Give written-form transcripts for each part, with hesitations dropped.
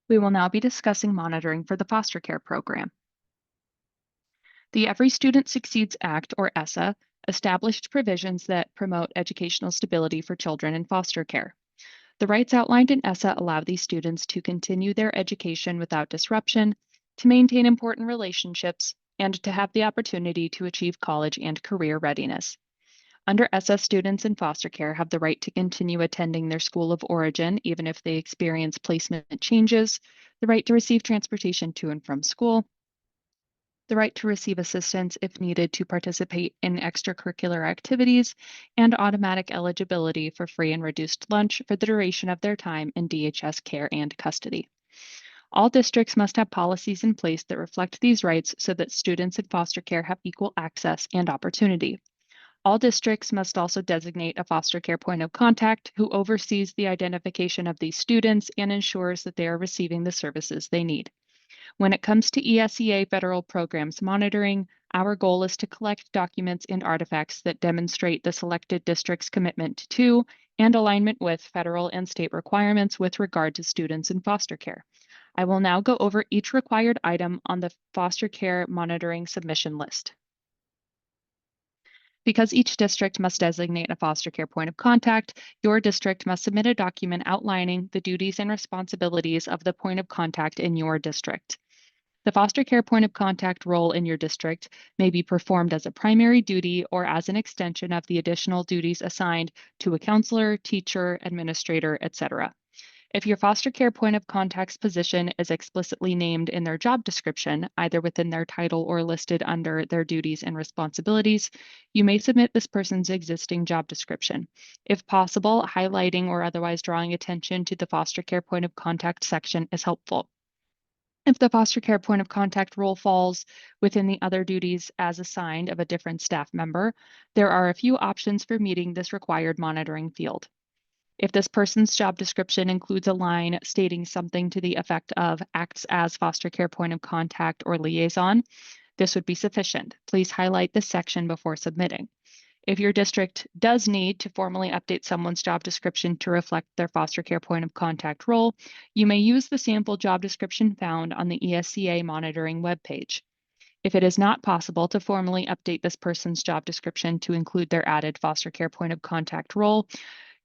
We will now be discussing monitoring for the foster care program. The Every Student Succeeds Act, or ESSA, established provisions that promote educational stability for children in foster care. The rights outlined in ESSA allow these students to continue their education without disruption, to maintain important relationships, and to have the opportunity to achieve college and career readiness. Under ESSA, students in foster care have the right to continue attending their school of origin, even if they experience placement changes, the right to receive transportation to and from school, the right to receive assistance if needed to participate in extracurricular activities, and automatic eligibility for free and reduced lunch for the duration of their time in DHS care and custody. All districts must have policies in place that reflect these rights so that students in foster care have equal access and opportunity. All districts must also designate a foster care point of contact who oversees the identification of these students and ensures that they are receiving the services they need. When it comes to ESEA federal programs monitoring, our goal is to collect documents and artifacts that demonstrate the selected district's commitment to and alignment with federal and state requirements with regard to students in foster care. I will now go over each required item on the foster care monitoring submission list. Because each district must designate a foster care point of contact, your district must submit a document outlining the duties and responsibilities of the point of contact in your district. The foster care point of contact role in your district may be performed as a primary duty or as an extension of the additional duties assigned to a counselor, teacher, administrator, etc. If your foster care point of contact's position is explicitly named in their job description, either within their title or listed under their duties and responsibilities, you may submit this person's existing job description. If possible, highlighting or otherwise drawing attention to the foster care point of contact section is helpful. If the foster care point of contact role falls within the other duties as assigned of a different staff member, there are a few options for meeting this required monitoring field. If this person's job description includes a line stating something to the effect of acts as foster care point of contact or liaison, this would be sufficient. Please highlight this section before submitting. If your district does need to formally update someone's job description to reflect their foster care point of contact role, you may use the sample job description found on the ESEA monitoring webpage. If it is not possible to formally update this person's job description to include their added foster care point of contact role,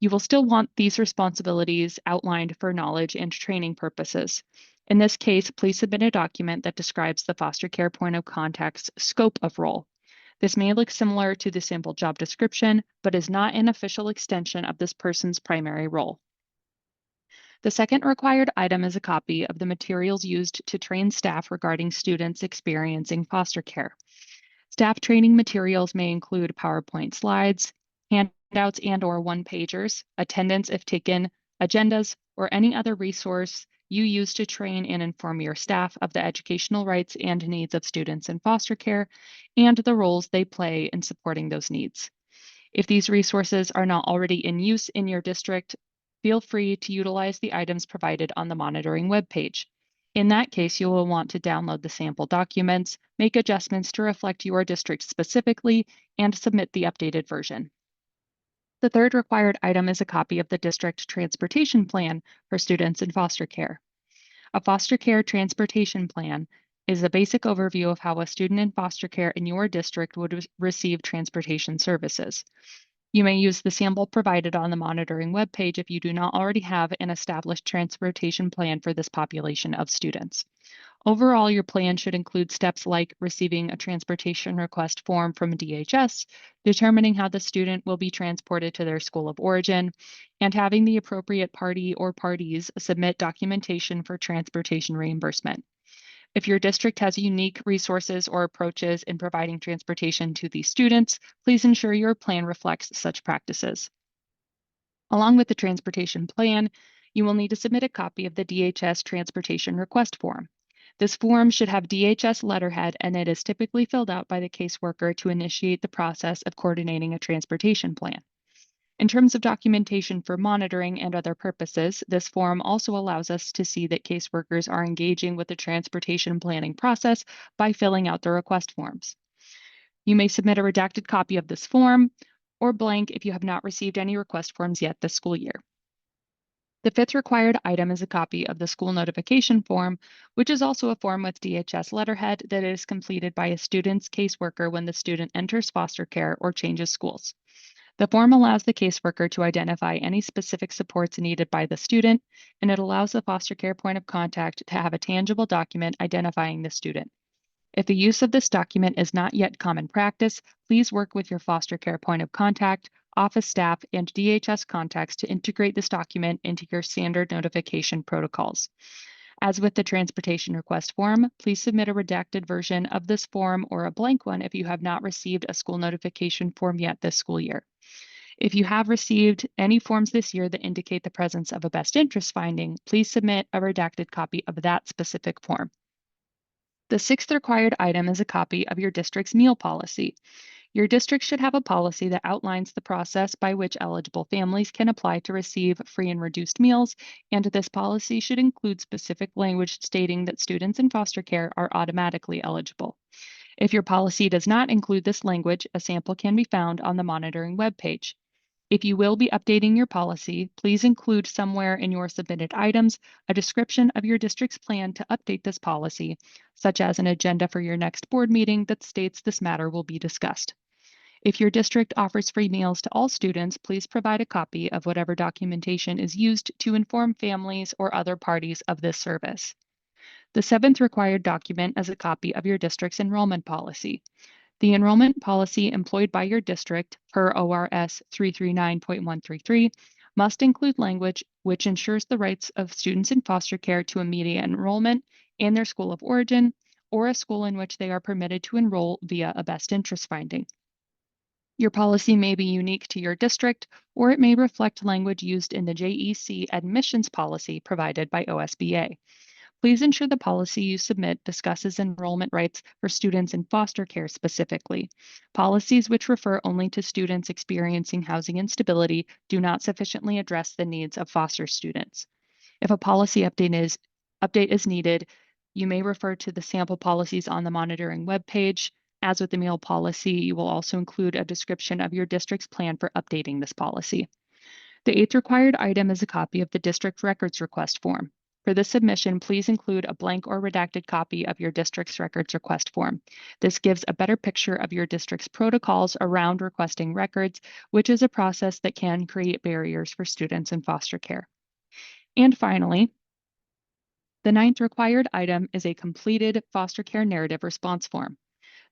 you will still want these responsibilities outlined for knowledge and training purposes. In this case, please submit a document that describes the foster care point of contact's scope of role. This may look similar to the sample job description, but is not an official extension of this person's primary role. The second required item is a copy of the materials used to train staff regarding students experiencing foster care. Staff training materials may include PowerPoint slides, handouts and/or one-pagers, attendance if taken, agendas, or any other resource you use to train and inform your staff of the educational rights and needs of students in foster care and the roles they play in supporting those needs. If these resources are not already in use in your district, feel free to utilize the items provided on the monitoring webpage. In that case, you will want to download the sample documents, make adjustments to reflect your district specifically, and submit the updated version. The third required item is a copy of the district transportation plan for students in foster care. A foster care transportation plan is a basic overview of how a student in foster care in your district would receive transportation services. You may use the sample provided on the monitoring webpage if you do not already have an established transportation plan for this population of students. Overall, your plan should include steps like receiving a transportation request form from DHS, determining how the student will be transported to their school of origin, and having the appropriate party or parties submit documentation for transportation reimbursement. If your district has unique resources or approaches in providing transportation to these students, please ensure your plan reflects such practices. Along with the transportation plan, you will need to submit a copy of the DHS transportation request form. This form should have DHS letterhead, and it is typically filled out by the caseworker to initiate the process of coordinating a transportation plan. In terms of documentation for monitoring and other purposes, this form also allows us to see that caseworkers are engaging with the transportation planning process by filling out the request forms. You may submit a redacted copy of this form or blank if you have not received any request forms yet this school year. The fifth required item is a copy of the school notification form, which is also a form with DHS letterhead that is completed by a student's caseworker when the student enters foster care or changes schools. The form allows the caseworker to identify any specific supports needed by the student, and it allows the foster care point of contact to have a tangible document identifying the student. If the use of this document is not yet common practice, please work with your foster care point of contact, office staff, and DHS contacts to integrate this document into your standard notification protocols. As with the transportation request form, please submit a redacted version of this form or a blank one if you have not received a school notification form yet this school year. If you have received any forms this year that indicate the presence of a best interest finding, please submit a redacted copy of that specific form. The sixth required item is a copy of your district's meal policy. Your district should have a policy that outlines the process by which eligible families can apply to receive free and reduced meals, and this policy should include specific language stating that students in foster care are automatically eligible. If your policy does not include this language, a sample can be found on the monitoring webpage. If you will be updating your policy, please include somewhere in your submitted items a description of your district's plan to update this policy, such as an agenda for your next board meeting that states this matter will be discussed. If your district offers free meals to all students, please provide a copy of whatever documentation is used to inform families or other parties of this service. The seventh required document is a copy of your district's enrollment policy. The enrollment policy employed by your district per ORS 339.133 must include language which ensures the rights of students in foster care to immediate enrollment in their school of origin or a school in which they are permitted to enroll via a best interest finding. Your policy may be unique to your district, or it may reflect language used in the JEC admissions policy provided by OSBA. Please ensure the policy you submit discusses enrollment rights for students in foster care specifically. Policies which refer only to students experiencing housing instability do not sufficiently address the needs of foster students. If a policy update is needed, you may refer to the sample policies on the monitoring webpage. As with the meal policy, you will also include a description of your district's plan for updating this policy. The eighth required item is a copy of the district records request form. For this submission, please include a blank or redacted copy of your district's records request form. This gives a better picture of your district's protocols around requesting records, which is a process that can create barriers for students in foster care. And finally, the ninth required item is a completed foster care narrative response form.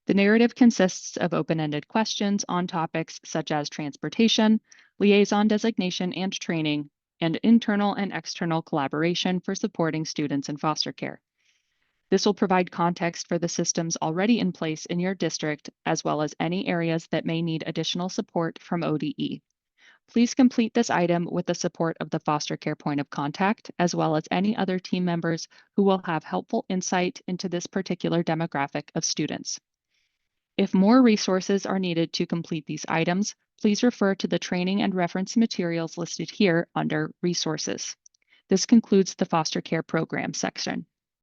The narrative consists of open-ended questions on topics such as transportation, liaison designation and training, and internal and external collaboration for supporting students in foster care. This will provide context for the systems already in place in your district, as well as any areas that may need additional support from ODE. Please complete this item with the support of the foster care point of contact, as well as any other team members who will have helpful insight into this particular demographic of students. If more resources are needed to complete these items, please refer to the training and reference materials listed here under Resources. This concludes the foster care program section.